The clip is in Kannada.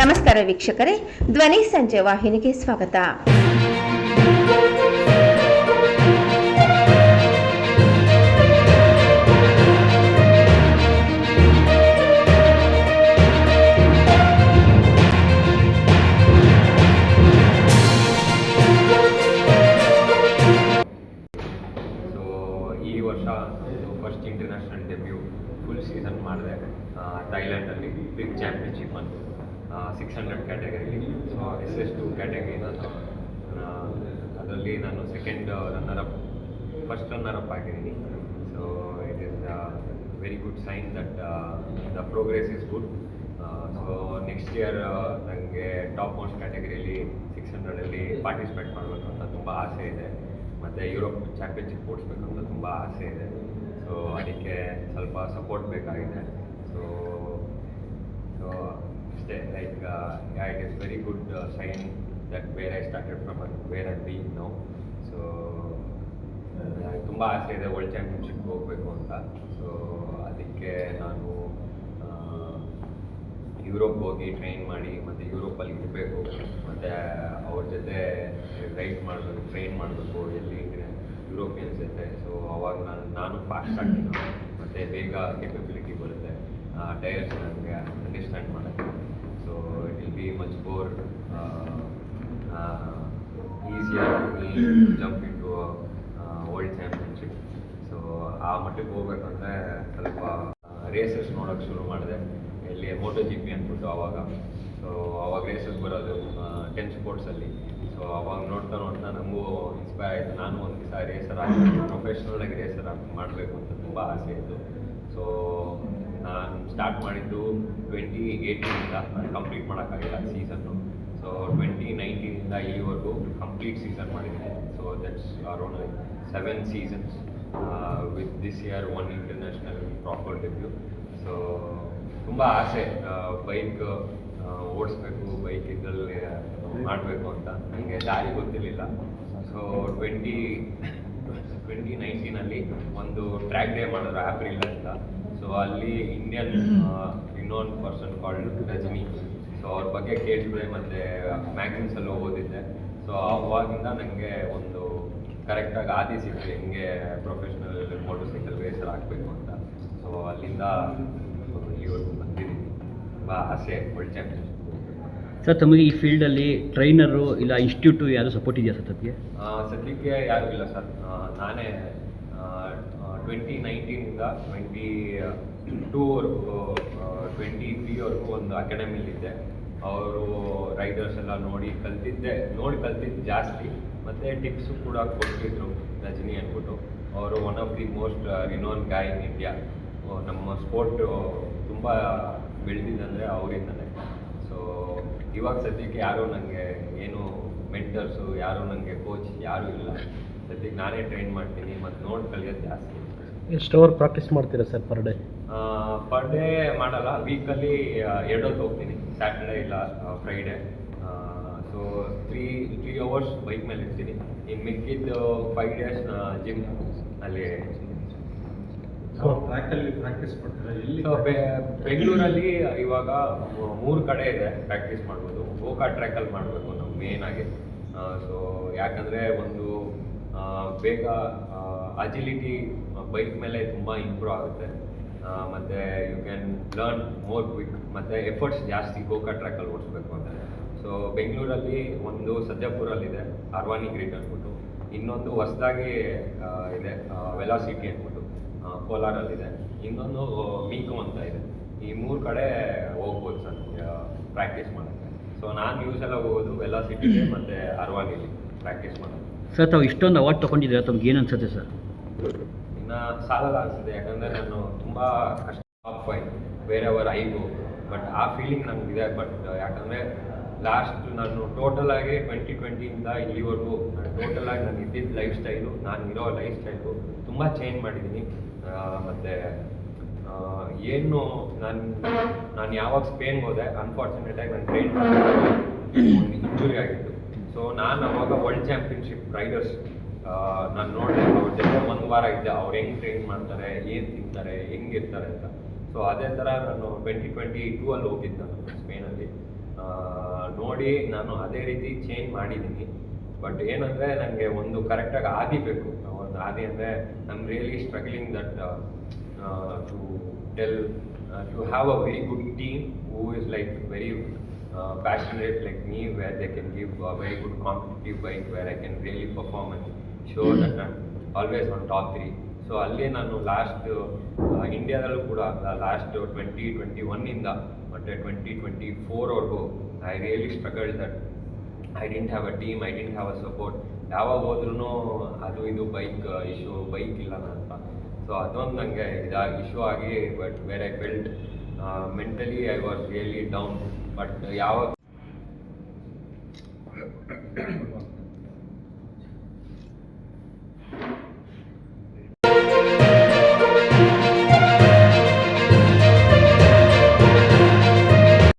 ನಮಸ್ಕಾರ ವೀಕ್ಷಕರೇ, ಧ್ವನಿ ಸಂಜೆ ವಾಹಿನಿಗೆ ಸ್ವಾಗತ. ಈ ವರ್ಷ first international debut full season ಮಾಡಿದೆ ಥೈಲ್ಯಾಂಡಲ್ಲಿ ಬಿಗ್ ಚಾಂಪಿಯನ್ಶಿಪ್ ಅಂತ 600 ಕ್ಯಾಟಗರಿಲಿ. ಸೊ SS2 ಕ್ಯಾಟಗರಿ ಅದರಲ್ಲಿ ನಾನು ಸೆಕೆಂಡ್ ರನ್ನರಪ್, ಫಸ್ಟ್ ರನ್ನರಪ್ ಆಗಿದ್ದೀನಿ. So it is very good sign that the progress is good. So next year ನನಗೆ ಟಾಪ್ ಮೋಸ್ಟ್ ಕ್ಯಾಟಗರಿಯಲ್ಲಿ 600ಅಲ್ಲಿ ಪಾರ್ಟಿಸಿಪೇಟ್ ಮಾಡಬೇಕು ಅಂತ ತುಂಬ ಆಸೆ ಇದೆ. ಮತ್ತು ಯುರೋಪ್ ಚಾಂಪಿಯನ್ಶಿಪ್ ಓಡಿಸ್ಬೇಕು ಅಂತ ತುಂಬ ಆಸೆ ಇದೆ. ಸೊ ಅದಕ್ಕೆ ಸ್ವಲ್ಪ ಸಪೋರ್ಟ್ ಬೇಕಾಗಿದೆ. ಸೊ ಅಷ್ಟೇ, like it is very good sign that where I started from and where I been now. So ತುಂಬ ಆಸೆ ಇದೆ ವರ್ಲ್ಡ್ ಚಾಂಪಿಯನ್ಶಿಪ್ಗೆ ಹೋಗಬೇಕು ಅಂತ. ಸೊ ಅದಕ್ಕೆ ನಾನು ಯುರೋಪ್ ಹೋಗಿ ಟ್ರೈನ್ ಮಾಡಿ ಮತ್ತು ಯುರೋಪಲ್ಲಿ ಇರಬೇಕು, ಮತ್ತು ಅವ್ರ ಜೊತೆ ರೈಡ್ ಮಾಡಬೇಕು, ಟ್ರೈನ್ ಮಾಡಬೇಕು ಎಲ್ಲಿ ಯುರೋಪಿಯನ್ಸ್ ಜೊತೆ. ಸೊ ಅವಾಗ ನಾನು ಫಾಸ್ಟ್ ಆಗ್ತೀನಿ ಮತ್ತು ಬೇಗ ಕೆಪಬಿಲಿಟಿ ಬರುತ್ತೆ, ಟೈರ್ಸ್ ನನಗೆ ಅಂಡರ್ಸ್ಟ್ಯಾಂಡ್ ಮಾಡೋಕ್ಕೆ. So it will be much more easier jump into world championship. So ಆ ಮಟ್ಟಕ್ಕೆ ಹೋಗ್ಬೇಕಂದ್ರೆ ಸ್ವಲ್ಪ ರೇಸಸ್ ನೋಡೋಕ್ಕೆ ಶುರು ಮಾಡಿದೆ, ಇಲ್ಲಿ MotoGP ಅಂದ್ಬಿಟ್ಟು ಅವಾಗ. ಸೊ ಅವಾಗ ರೇಸಸ್ ಬರೋದು 10 ಸ್ಪೋರ್ಟ್ಸಲ್ಲಿ. ಸೊ ಅವಾಗ ನೋಡ್ತಾ ನನಗೂ ಇನ್ಸ್ಪೈರ್ ಆಯಿತು, ನಾನು ಒಂದು ದಿವಸ ರೇಸರ್ ಆಗಬೇಕು, ಪ್ರೊಫೆಷ್ನಲಾಗಿ ರೇಸರ್ ಮಾಡಬೇಕು ಅಂತ ತುಂಬ ಆಸೆ ಇತ್ತು. ಸೊ ನಾನು ಸ್ಟಾರ್ಟ್ ಮಾಡಿದ್ದು 2018ಇಂದ, ನಾನು ಕಂಪ್ಲೀಟ್ ಮಾಡೋಕ್ಕಾಗಿಲ್ಲ ಸೀಸನ್ನು. ಸೊ 2019ಇಂದ ಇಲ್ಲಿವರೆಗೂ ಕಂಪ್ಲೀಟ್ ಸೀಸನ್ ಮಾಡಿದ್ದೀನಿ. So that's around 7 seasons with this year 1 international proper debut. So ತುಂಬ ಆಸೆ ಬೈಕ್ ಓಡಿಸ್ಬೇಕು, ಬೈಕ್ ಇದರಲ್ಲಿ ಮಾಡಬೇಕು ಅಂತ. ನನಗೆ ದಾರಿ ಗೊತ್ತಿರಲಿಲ್ಲ. ಸೊ 2019ಅಲ್ಲಿ ಒಂದು ಟ್ರ್ಯಾಕ್ ಡೇ ಮಾಡಿದ್ರು ಆ್ಯಪ್ರಿಲ್ ಅಂತ. ಸೊ ಅಲ್ಲಿ ಇಂಡಿಯನ್ ಇನ್ನೊಂದು ಪರ್ಸನ್ ಕಾಲ್ಡ್ ರಜನಿ. ಸೊ ಅವ್ರ ಬಗ್ಗೆ ಕೇಳಿದೆ ಮತ್ತು ಮ್ಯಾಗ್ಝಿನ್ಸಲ್ಲೂ ಓದಿದ್ದೆ. ಸೊ ಅವಾಗಿಂದ ನನಗೆ ಒಂದು ಕರೆಕ್ಟಾಗಿ ಆದಿ ಸಿಕ್ತು ಹೆಂಗೆ ಪ್ರೊಫೆಷ್ನಲ್ ಮೋಟರ್ಸೈಕಲ್ ರೇಸರ್ ಆಗಬೇಕು ಅಂತ. ಸೊ ಅಲ್ಲಿಂದ ಇಲ್ಲಿವರೆಗೂ ಬಂದಿದ್ದೀನಿ. ತುಂಬ ಆಸೆ ವರ್ಲ್ಡ್ ಚಾಂಪಿಯನ್ಶಿಪ್. ಸರ್, ತಮಗೆ ಈ ಫೀಲ್ಡಲ್ಲಿ ಟ್ರೈನರು ಇಲ್ಲ ಇನ್ಸ್ಟಿಟ್ಯೂಟು ಯಾರು ಸಪೋರ್ಟ್ ಇದೆಯಾ ಸರ್ ತಮಗೆ? ಸದ್ಯಕ್ಕೆ ಯಾರೂ ಇಲ್ಲ ಸರ್. ನಾನೇ 2019ಇಂದ 22ವರೆಗೂ 23ವರೆಗೂ ಒಂದು ಅಕಾಡೆಮಿಲಿದ್ದೆ. ಅವರು ರೈಡರ್ಸ್ ಎಲ್ಲ ನೋಡಿ ಕಲ್ತಿದ್ದು ಜಾಸ್ತಿ, ಮತ್ತು ಟಿಪ್ಸು ಕೂಡ ಕೊಟ್ಟಿದ್ರು ರಜನಿ ಅಂದ್ಬಿಟ್ಟು. ಅವರು one of the most renowned guy in India. ನಮ್ಮ ಸ್ಪೋರ್ಟು ತುಂಬ ಬೆಳೆದಿದ್ದಂದರೆ ಅವರಿಂದಲೇ. ಸೊ ಇವಾಗ ಸದ್ಯಕ್ಕೆ ಯಾರೂ ನನಗೆ ಏನು ಮೆಂಟರ್ಸು, ಯಾರೂ ನನಗೆ ಕೋಚ್ ಯಾರೂ ಇಲ್ಲ. ಸದ್ಯಕ್ಕೆ ನಾನೇ ಟ್ರೈನ್ ಮಾಡ್ತೀನಿ ಮತ್ತು ನೋಡಿ ಕಲಿಯೋದು ಜಾಸ್ತಿ. ಎಷ್ಟು ಅವರ್ ಪ್ರಾಕ್ಟೀಸ್ ಮಾಡ್ತೀರಾ sir per day? Per day ಮಾಡಲ್ಲ, ವೀಕಲ್ಲಿ 2 ಹೊತ್ತು ಹೋಗ್ತೀನಿ, ಸ್ಯಾಟರ್ಡೇ ಇಲ್ಲ ಫ್ರೈಡೇ. ಸೊ 3 ಅವರ್ಸ್ ಬೈಕ್ ಮೇಲೆ ಇರ್ತೀನಿ. ಇನ್ನು ಮಿಕ್ಕಿದ್ದು 5 ಡೇಸ್ ಜಿಮ್ ಅಲ್ಲಿ. ಟ್ರ್ಯಾಕಲ್ಲಿ ಪ್ರಾಕ್ಟೀಸ್ ಮಾಡ್ತಾರೆ ಎಲ್ಲಿ? ಬೆಂಗಳೂರಲ್ಲಿ ಇವಾಗ 3 ಕಡೆ ಇದೆ ಪ್ರಾಕ್ಟೀಸ್ ಮಾಡ್ಬೋದು. ಗೋಕಾ ಟ್ರ್ಯಾಕಲ್ಲಿ ಮಾಡಬೇಕು ನಾವು ಮೇನ್ ಆಗಿ. ಸೊ ಯಾಕಂದರೆ ಒಂದು ಬೇಗ ಅಜಿಲಿಟಿ ಬೈಕ್ ಮೇಲೆ ತುಂಬ ಇಂಪ್ರೂವ್ ಆಗುತ್ತೆ, ಮತ್ತು you can learn more quick, ಮತ್ತು ಎಫರ್ಟ್ಸ್ ಜಾಸ್ತಿ ಗೋಕಾ ಟ್ರ್ಯಾಕಲ್ಲಿ ಓಡಿಸ್ಬೇಕು ಅಂದರೆ. ಸೊ ಬೆಂಗಳೂರಲ್ಲಿ ಒಂದು ಸಜ್ಜಾಪುರಲ್ಲಿದೆ ಅರ್ವಾನಿ ಗ್ರಿಡ್ ಅಂದ್ಬಿಟ್ಟು, ಇನ್ನೊಂದು ಹೊಸದಾಗಿ ಇದೆ ವೆಲಾಸಿಟಿ ಅಂದ್ಬಿಟ್ಟು ಕೋಲಾರಲ್ಲಿದೆ, ಇನ್ನೊಂದು ಮೀಕು ಅಂತ ಇದೆ. ಈ 3 ಕಡೆ ಹೋಗ್ಬೋದು ಸರ್ ಪ್ರಾಕ್ಟೀಸ್ ಮಾಡೋಕ್ಕೆ. ಸೊ ನಾನು ಯೂಸೆಲ್ಲ ಹೋಗೋದು ವೆಲಾಸಿಟಿಗೆ ಮತ್ತು ಅರ್ವಾನಿಲಿ ಪ್ರಾಕ್ಟೀಸ್ ಮಾಡೋದು. ಸರ್, ತಾವು ಇಷ್ಟೊಂದು ಅವಾರ್ಡ್ ತೊಗೊಂಡಿದ್ದೀರಾ, ತಮ್ಗೆ ಏನು ಅನ್ಸುತ್ತೆ ಸರ್? ಇನ್ನು ಸಾಲಲ್ಲ ಅನಿಸುತ್ತೆ, ಯಾಕಂದರೆ ನಾನು ತುಂಬ ಕಷ್ಟ ಟಾಪ್ 5 ಬೇರೆಯವರ ಐಗು, ಬಟ್ ಆ ಫೀಲಿಂಗ್ ನನಗಿದೆ. ಬಟ್ ಯಾಕಂದರೆ ಲಾಸ್ಟ್ ನಾನು ಟೋಟಲಾಗಿ 2020ಇಂದ ಇಲ್ಲಿವರೆಗೂ ಟೋಟಲಾಗಿ ನಾನು ಇದ್ದಿದ್ದ ಲೈಫ್ ಸ್ಟೈಲು, ನಾನು ಇರೋ ಲೈಫ್ ಸ್ಟೈಲು ತುಂಬ ಚೇಂಜ್ ಮಾಡಿದ್ದೀನಿ. ಮತ್ತು ಏನು ನಾನು ಯಾವಾಗ ಸ್ಪೇನ್ಗೆ ಹೋದೆ, ಅನ್ಫಾರ್ಚುನೇಟಾಗಿ ನಾನು ಟ್ರೈನ್ ಒಂದು ಇಂಜುರಿ ಆಗಿತ್ತು. ಸೊ ನಾನು ಅವಾಗ ವರ್ಲ್ಡ್ ಚಾಂಪಿಯನ್ಶಿಪ್ ರೈಡರ್ಸ್ ನಾನು ನೋಡಿದೆ, ಅವ್ರ ಜೊತೆ 1 ವಾರ ಇದ್ದೆ, ಅವ್ರು ಹೆಂಗೆ ಟ್ರೈನ್ ಮಾಡ್ತಾರೆ, ಏನು ತಿಂತಾರೆ, ಹೆಂಗಿರ್ತಾರೆ ಅಂತ. ಸೊ ಅದೇ ಥರ ನಾನು 2022ಅಲ್ಲಿ ಹೋಗಿದ್ದೆ ನಾನು ಸ್ಪೇನಲ್ಲಿ. ನೋಡಿ ನಾನು ಅದೇ ರೀತಿ ಚೇಂಜ್ ಮಾಡಿದ್ದೀನಿ. ಬಟ್ ಏನಂದರೆ ನನಗೆ ಒಂದು ಕರೆಕ್ಟಾಗಿ ಆದಿ ಬೇಕು. ಒಂದು ಆದಿ ಅಂದರೆ I am really struggling that to tell to have a very good team who is like very passionate like me, where they can give a very good competitive bike where I can really perform and show that I'm always on top 3. So ಅಲ್ಲಿ ನಾನು ಲಾಸ್ಟ್ ಇಂಡಿಯಾದಲ್ಲೂ ಕೂಡ ಲಾಸ್ಟ್ 2021ಇಂದ ಮತ್ತು 2024ವರೆಗೂ I really struggle that I didn't have a team, I didn't have a support. ಯಾವಾಗ ಹೋದ್ರೂ ಅದು ಇದು ಬೈಕ್ ಇಶ್ಯೂ, ಬೈಕ್ ಇಲ್ಲ ಅಂತ. ಸೊ ಅದೊಂದು ನನಗೆ ಇಶ್ಯೂ ಆಗಿ, but where I felt mentally I was really down. But ಯಾವಾಗ